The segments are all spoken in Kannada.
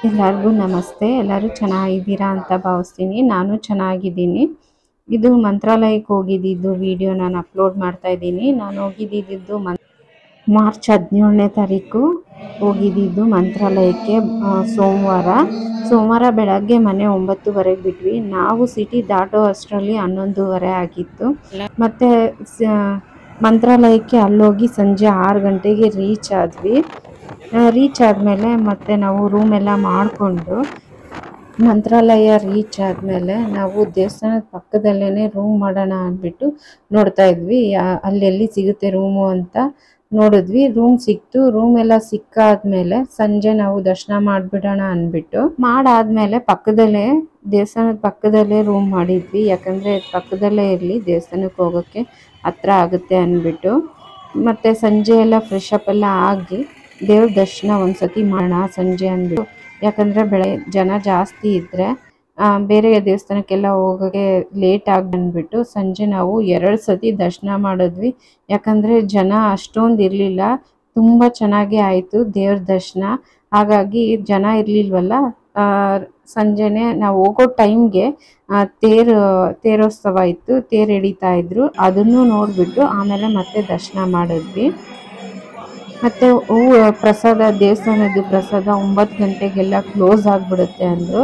ಎಲ್ಲರಿಗೂ ನಮಸ್ತೆ. ಎಲ್ಲರೂ ಚೆನ್ನಾಗಿದ್ದೀರಾ ಅಂತ ಭಾವಿಸ್ತೀನಿ. ನಾನು ಚೆನ್ನಾಗಿದ್ದೀನಿ. ಇದು ಮಂತ್ರಾಲಯಕ್ಕೆ ಹೋಗಿದ್ದಿದ್ದು ವಿಡಿಯೋ ನಾನು ಅಪ್ಲೋಡ್ ಮಾಡ್ತಾ ಇದ್ದೀನಿ. ನಾನು ಹೋಗಿದ್ದಿದ್ದು ಮಾರ್ಚ್ 17ನೇ ತಾರೀಕು ಹೋಗಿದ್ದಿದ್ದು ಮಂತ್ರಾಲಯಕ್ಕೆ. ಸೋಮವಾರ ಬೆಳಗ್ಗೆ ಮನೆ 9:30ಗೆ ಬಿಟ್ವಿ. ನಾವು ಸಿಟಿ ದಾಟೋ ಅಷ್ಟರಲ್ಲಿ 11:30 ಆಗಿತ್ತು. ಮತ್ತು ಮಂತ್ರಾಲಯಕ್ಕೆ ಅಲ್ಲೋಗಿ ಸಂಜೆ 6 ಗಂಟೆಗೆ ರೀಚ್ ಆದಮೇಲೆ ಮತ್ತೆ ನಾವು ರೂಮ್ ಎಲ್ಲ ಮಾಡಿಕೊಂಡು ಮಂತ್ರಾಲಯ ರೀಚ್ ಆದಮೇಲೆ ನಾವು ದೇವಸ್ಥಾನದ ಪಕ್ಕದಲ್ಲೇ ರೂಮ್ ಮಾಡೋಣ ಅಂದ್ಬಿಟ್ಟು ನೋಡ್ತಾ ಇದ್ವಿ. ಅಲ್ಲೆಲ್ಲಿ ಸಿಗುತ್ತೆ ರೂಮು ಅಂತ ನೋಡಿದ್ವಿ. ರೂಮ್ ಸಿಕ್ತು. ರೂಮ್ ಎಲ್ಲ ಸಿಕ್ಕಾದ್ಮೇಲೆ ಸಂಜೆ ನಾವು ದರ್ಶನ ಮಾಡಿಬಿಡೋಣ ಅಂದ್ಬಿಟ್ಟು ಮಾಡಾದ್ಮೇಲೆ ದೇವಸ್ಥಾನದ ಪಕ್ಕದಲ್ಲೇ ರೂಮ್ ಮಾಡಿದ್ವಿ. ಯಾಕಂದರೆ ಪಕ್ಕದಲ್ಲೇ ಇರಲಿ, ದೇವಸ್ಥಾನಕ್ಕೆ ಹೋಗೋಕ್ಕೆ ಹತ್ರ ಆಗುತ್ತೆ ಅಂದ್ಬಿಟ್ಟು. ಮತ್ತು ಸಂಜೆ ಎಲ್ಲ ಫ್ರೆಶ್ ಅಪ್ ಎಲ್ಲ ಆಗಿ ದೇವ್ರ ದರ್ಶನ ಒಂದ್ಸತಿ ಮಾಡೋಣ ಸಂಜೆ ಅಂದ್ಬಿಟ್ಟು. ಯಾಕಂದರೆ ಜನ ಜಾಸ್ತಿ ಇದ್ದರೆ ಬೇರೆ ದೇವಸ್ಥಾನಕ್ಕೆಲ್ಲ ಹೋಗೋಕ್ಕೆ ಲೇಟ್ ಆಗಿ ಬಂದ್ಬಿಟ್ಟು ಸಂಜೆ ನಾವು 2 ಸತಿ ದರ್ಶನ ಮಾಡಿದ್ವಿ. ಯಾಕಂದರೆ ಜನ ಅಷ್ಟೊಂದು ಇರಲಿಲ್ಲ. ತುಂಬ ಚೆನ್ನಾಗೇ ಆಯಿತು ದೇವ್ರ ದರ್ಶನ. ಹಾಗಾಗಿ ಜನ ಇರಲಿಲ್ವಲ್ಲ, ಸಂಜೆನೇ ನಾವು ಹೋಗೋ ಟೈಮ್ಗೆ ತೇರೋತ್ಸವ ಇತ್ತು. ತೇರು ಎಳಿತಾ ಇದ್ರು. ಅದನ್ನು ನೋಡಿಬಿಟ್ಟು ಆಮೇಲೆ ಮತ್ತೆ ದರ್ಶನ ಮಾಡಿದ್ವಿ. ಮತ್ತು ದೇವಸ್ಥಾನದ ಪ್ರಸಾದ 9 ಗಂಟೆಗೆಲ್ಲ ಕ್ಲೋಸ್ ಆಗಿಬಿಡುತ್ತೆ ಅಂದರು.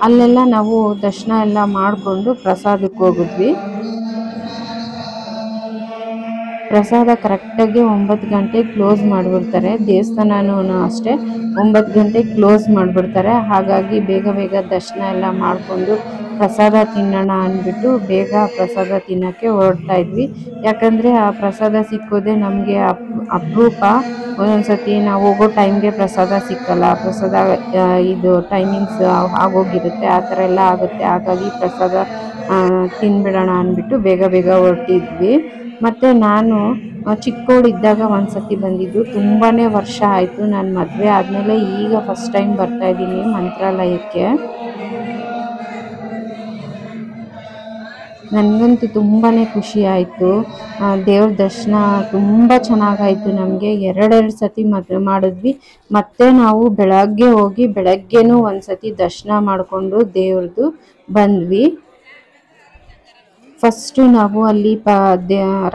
ಅಲ್ಲೆಲ್ಲ ನಾವು ದರ್ಶನ ಎಲ್ಲ ಮಾಡಿಕೊಂಡು ಪ್ರಸಾದಕ್ಕೆ ಹೋಗಿದ್ವಿ. ಪ್ರಸಾದ ಕರೆಕ್ಟಾಗಿ 9 ಗಂಟೆಗೆ ಕ್ಲೋಸ್ ಮಾಡಿಬಿಡ್ತಾರೆ. ದೇವಸ್ಥಾನನೂ ಅಷ್ಟೇ 9 ಗಂಟೆಗೆ ಕ್ಲೋಸ್ ಮಾಡಿಬಿಡ್ತಾರೆ. ಹಾಗಾಗಿ ಬೇಗ ದರ್ಶನ ಎಲ್ಲ ಮಾಡಿಕೊಂಡು ಪ್ರಸಾದ ತಿನ್ನೋಣ ಅಂದ್ಬಿಟ್ಟು ಬೇಗ ಪ್ರಸಾದ ತಿನ್ನೋಕ್ಕೆ ಹೊರಡ್ತಾ ಇದ್ವಿ. ಯಾಕಂದರೆ ಆ ಪ್ರಸಾದ ಸಿಕ್ಕೋದೇ ನಮಗೆ ಅಪರೂಪ. ಒಂದೊಂದು ಸತಿ ನಾವು ಹೋಗೋ ಟೈಮ್ಗೆ ಪ್ರಸಾದ ಸಿಕ್ಕಲ್ಲ. ಪ್ರಸಾದ ಇದು ಟೈಮಿಂಗ್ಸ್ ಆಗೋಗಿರುತ್ತೆ, ಆ ಥರ ಎಲ್ಲ ಆಗುತ್ತೆ. ಹಾಗಾಗಿ ಪ್ರಸಾದ ತಿನ್ಬಿಡೋಣ ಅಂದ್ಬಿಟ್ಟು ಬೇಗ ಹೊರಟಿದ್ವಿ. ಮತ್ತು ನಾನು ಚಿಕ್ಕವಳಿದ್ದಾಗ ಒಂದು ಸತಿ ಬಂದಿದ್ದು. ತುಂಬಾ ವರ್ಷ ಆಯಿತು. ನಾನು ಮದುವೆ ಆದಮೇಲೆ ಈಗ ಫಸ್ಟ್ ಟೈಮ್ ಬರ್ತಾಯಿದ್ದೀನಿ ಮಂತ್ರಾಲಯಕ್ಕೆ. ನನಗಂತೂ ತುಂಬಾ ಖುಷಿ ಆಯಿತು. ದೇವ್ರ ದರ್ಶನ ತುಂಬ ಚೆನ್ನಾಗಾಯಿತು ನಮಗೆ. 2 ಸತಿ ಮಾಡಿದ್ವಿ. ಮತ್ತು ನಾವು ಬೆಳಗ್ಗೆ ಹೋಗಿ ಬೆಳಗ್ಗೆನೂ ಒಂದು ಸತಿ ದರ್ಶನ ಮಾಡಿಕೊಂಡು ದೇವ್ರದ್ದು ಬಂದ್ವಿ. ಫಸ್ಟು ನಾವು ಅಲ್ಲಿ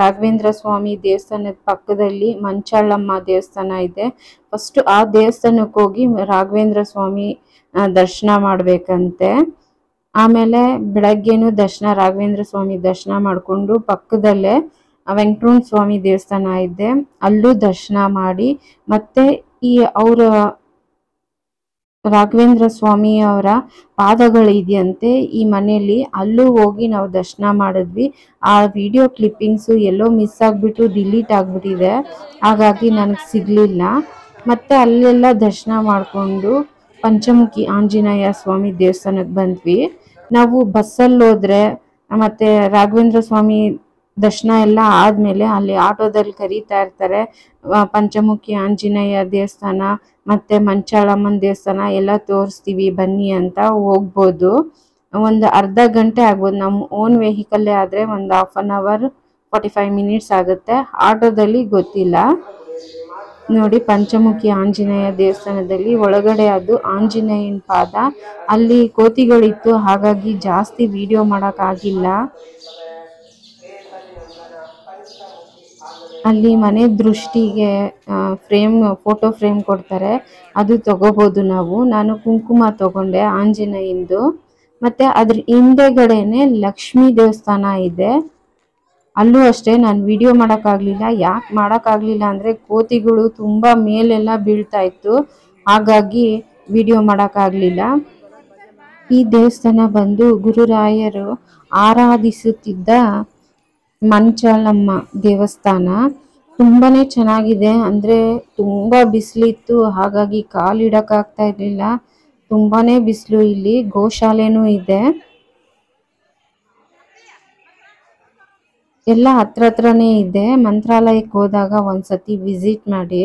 ರಾಘವೇಂದ್ರ ಸ್ವಾಮಿ ದೇವಸ್ಥಾನದ ಪಕ್ಕದಲ್ಲಿ ಮಂಚಾಳಮ್ಮ ದೇವಸ್ಥಾನ ಇದೆ. ಫಸ್ಟು ಆ ದೇವಸ್ಥಾನಕ್ಕೆ ಹೋಗಿ ರಾಘವೇಂದ್ರ ಸ್ವಾಮಿ ದರ್ಶನ ಮಾಡಬೇಕಂತೆ. ಆಮೇಲೆ ಬೆಳಗ್ಗೆನೂ ರಾಘವೇಂದ್ರ ಸ್ವಾಮಿ ದರ್ಶನ ಮಾಡಿಕೊಂಡು ಪಕ್ಕದಲ್ಲೇ ವೆಂಕಟರಮಣ ಸ್ವಾಮಿ ದೇವಸ್ಥಾನ ಇದೆ, ಅಲ್ಲೂ ದರ್ಶನ ಮಾಡಿ ಮತ್ತೆ ಅವರ ರಾಘವೇಂದ್ರ ಸ್ವಾಮಿ ಅವರ ಪಾದಗಳಿದೆಯಂತೆ ಈ ಮನೆಯಲ್ಲಿ, ಅಲ್ಲೂ ಹೋಗಿ ನಾವು ದರ್ಶನ ಮಾಡಿದ್ವಿ. ಆ ವಿಡಿಯೋ ಕ್ಲಿಪ್ಪಿಂಗ್ಸು ಎಲ್ಲೋ ಮಿಸ್ ಆಗಿಬಿಟ್ಟು ಡಿಲೀಟ್ ಆಗಿಬಿಟ್ಟಿದೆ, ಹಾಗಾಗಿ ನನಗೆ ಸಿಗಲಿಲ್ಲ. ಮತ್ತು ಅಲ್ಲೆಲ್ಲ ದರ್ಶನ ಮಾಡಿಕೊಂಡು ಪಂಚಮುಖಿ ಆಂಜನೇಯ ಸ್ವಾಮಿ ದೇವಸ್ಥಾನಕ್ಕೆ ಬಂದ್ವಿ. ನಾವು ಬಸ್ಸಲ್ಲಿ ಹೋದರೆ ಮತ್ತು ರಾಘವೇಂದ್ರ ಸ್ವಾಮಿ ದರ್ಶನ ಎಲ್ಲ ಆದಮೇಲೆ ಅಲ್ಲಿ ಆಟೋದಲ್ಲಿ ಕರೀತಾ ಇರ್ತಾರೆ, ಪಂಚಮುಖಿ ಆಂಜನೇಯ ದೇವಸ್ಥಾನ ಮತ್ತು ಮಂಚಾಳಮ್ಮನ ದೇವಸ್ಥಾನ ಎಲ್ಲ ತೋರಿಸ್ತೀವಿ ಬನ್ನಿ ಅಂತ. ಹೋಗ್ಬೋದು. ಒಂದು ಅರ್ಧ ಗಂಟೆ ಆಗ್ಬೋದು. ನಮ್ಮ ಓನ್ ವೆಹಿಕಲ್ಲೇ ಆದರೆ ಒಂದು 1/2 hour 45 minutes ಆಗುತ್ತೆ. ಆಟೋದಲ್ಲಿ ಗೊತ್ತಿಲ್ಲ. ನೋಡಿ, ಪಂಚಮುಖಿ ಆಂಜನೇಯ ದೇವಸ್ಥಾನದಲ್ಲಿ ಒಳಗಡೆ ಅದು ಆಂಜನೇಯನ ಪಾದ. ಅಲ್ಲಿ ಕೋತಿಗಳಿತ್ತು, ಹಾಗಾಗಿ ಜಾಸ್ತಿ ವಿಡಿಯೋ ಮಾಡೋಕ್ಕಾಗಿಲ್ಲ. ಅಲ್ಲಿ ಮನೆ ದೃಷ್ಟಿಗೆ ಫೋಟೋ ಫ್ರೇಮ್ ಕೊಡ್ತಾರೆ, ಅದು ತಗೋಬೋದು ನಾವು. ನಾನು ಕುಂಕುಮ ತಗೊಂಡೆ ಆಂಜನೇಯಂದು. ಮತ್ತು ಅದ್ರ ಹಿಂದೆಗಡೆನೆ ಲಕ್ಷ್ಮೀ ದೇವಸ್ಥಾನ ಇದೆ, ಅಲ್ಲೂ ಅಷ್ಟೇ ನಾನು ವಿಡಿಯೋ ಮಾಡೋಕ್ಕಾಗಲಿಲ್ಲ. ಯಾಕೆ ಮಾಡೋಕ್ಕಾಗಲಿಲ್ಲ ಅಂದರೆ ಕೋತಿಗಳು ತುಂಬ ಮೇಲೆಲ್ಲ ಬೀಳ್ತಾ ಇತ್ತು, ಹಾಗಾಗಿ ವಿಡಿಯೋ ಮಾಡೋಕ್ಕಾಗಲಿಲ್ಲ. ಈ ದೇವಸ್ಥಾನ ಬಂದು ಗುರುರಾಯರು ಆರಾಧಿಸುತ್ತಿದ್ದ ಮಂಚಾಳಮ್ಮ ದೇವಸ್ಥಾನ. ತುಂಬಾ ಚೆನ್ನಾಗಿದೆ. ಅಂದರೆ ತುಂಬ ಬಿಸಿಲಿತ್ತು, ಹಾಗಾಗಿ ಕಾಲಿಡೋಕ್ಕಾಗ್ತಾ ಇರಲಿಲ್ಲ. ತುಂಬಾ ಬಿಸಿಲು. ಇಲ್ಲಿ ಗೋಶಾಲೆನೂ ಇದೆ. ಎಲ್ಲ ಹತ್ರನೇ ಇದೆ. ಮಂತ್ರಾಲಯಕ್ಕೆ ಹೋದಾಗ ಒಂದ್ಸತಿ ವಿಸಿಟ್ ಮಾಡಿ.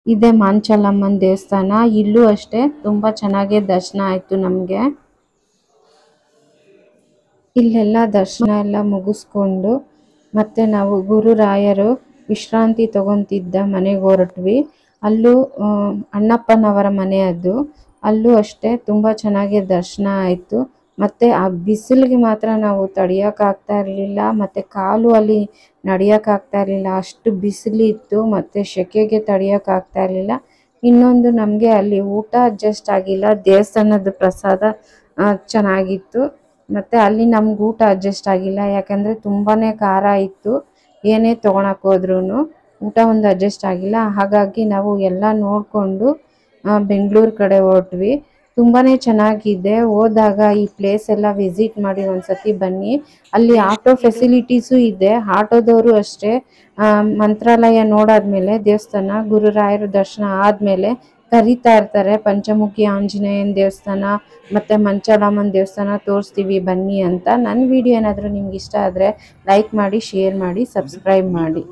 ಇದೆ ಮಂಚಾಳಮ್ಮನ ದೇವಸ್ಥಾನ. ಇಲ್ಲೂ ಅಷ್ಟೇ ತುಂಬ ಚೆನ್ನಾಗಿ ದರ್ಶನ ಆಯಿತು ನಮಗೆ. ಇಲ್ಲೆಲ್ಲ ದರ್ಶನ ಎಲ್ಲ ಮುಗಿಸ್ಕೊಂಡು ಮತ್ತೆ ನಾವು ಗುರುರಾಯರು ವಿಶ್ರಾಂತಿ ತಗೊಂತಿದ್ದ ಮನೆಗೆ ಹೊರಟ್ವಿ. ಅಲ್ಲೂ ಅಣ್ಣಪ್ಪನವರ ಮನೆ ಅದು. ಅಲ್ಲೂ ಅಷ್ಟೇ ತುಂಬ ಚೆನ್ನಾಗಿ ದರ್ಶನ ಆಯಿತು. ಮತ್ತು ಆ ಬಿಸಿಲಿಗೆ ಮಾತ್ರ ನಾವು ತಡೆಯೋಕ್ಕಾಗ್ತಾ ಇರಲಿಲ್ಲ, ಮತ್ತು ಕಾಲು ಅಲ್ಲಿ ನಡೆಯೋಕ್ಕಾಗ್ತಾ ಇರಲಿಲ್ಲ, ಅಷ್ಟು ಬಿಸಿಲಿತ್ತು, ಮತ್ತು ಸೆಕೆಗೆ ತಡೆಯೋಕ್ಕಾಗ್ತಾ ಇರಲಿಲ್ಲ. ಇನ್ನೊಂದು ನಮಗೆ ಅಲ್ಲಿ ಊಟ ಅಡ್ಜಸ್ಟ್ ಆಗಿಲ್ಲ. ದೇವಸ್ಥಾನದ ಪ್ರಸಾದ ಚೆನ್ನಾಗಿತ್ತು, ಮತ್ತು ಅಲ್ಲಿ ನಮ್ಗೆ ಊಟ ಅಡ್ಜಸ್ಟ್ ಆಗಿಲ್ಲ, ಯಾಕಂದರೆ ತುಂಬಾ ಖಾರ ಇತ್ತು. ಏನೇ ತೊಗೊಳಕ್ಕೆ ಹೋದ್ರೂ ಊಟ ಒಂದು ಅಡ್ಜಸ್ಟ್ ಆಗಿಲ್ಲ. ಹಾಗಾಗಿ ನಾವು ಎಲ್ಲ ನೋಡಿಕೊಂಡು ಬೆಂಗಳೂರು ಕಡೆ ಹೊರಟ್ವಿ. ತುಂಬಾ ಚೆನ್ನಾಗಿದೆ. ಹೋದಾಗ ಈ ಪ್ಲೇಸ್ ಎಲ್ಲ ವಿಸಿಟ್ ಮಾಡಿ ಒಂದ್ಸತಿ ಬನ್ನಿ. ಅಲ್ಲಿ ಆಟೋ ಫೆಸಿಲಿಟೀಸು ಇದೆ. ಆಟೋದವರು ಅಷ್ಟೇ ಮಂತ್ರಾಲಯ ನೋಡಾದ್ಮೇಲೆ, ದೇವಸ್ಥಾನ ಗುರುರಾಯರ ದರ್ಶನ ಆದಮೇಲೆ ಕರಿತಾ ಇರ್ತಾರೆ, ಪಂಚಮುಖಿ ಆಂಜನೇಯನ ದೇವಸ್ಥಾನ ಮತ್ತು ಮಂಚಾಳಮ್ಮನ ದೇವಸ್ಥಾನ ತೋರಿಸ್ತೀವಿ ಬನ್ನಿ ಅಂತ. ನನ್ನ ವಿಡಿಯೋ ಏನಾದರೂ ನಿಮ್ಗೆ ಇಷ್ಟ ಆದರೆ ಲೈಕ್ ಮಾಡಿ, ಶೇರ್ ಮಾಡಿ, ಸಬ್ಸ್ಕ್ರೈಬ್ ಮಾಡಿ.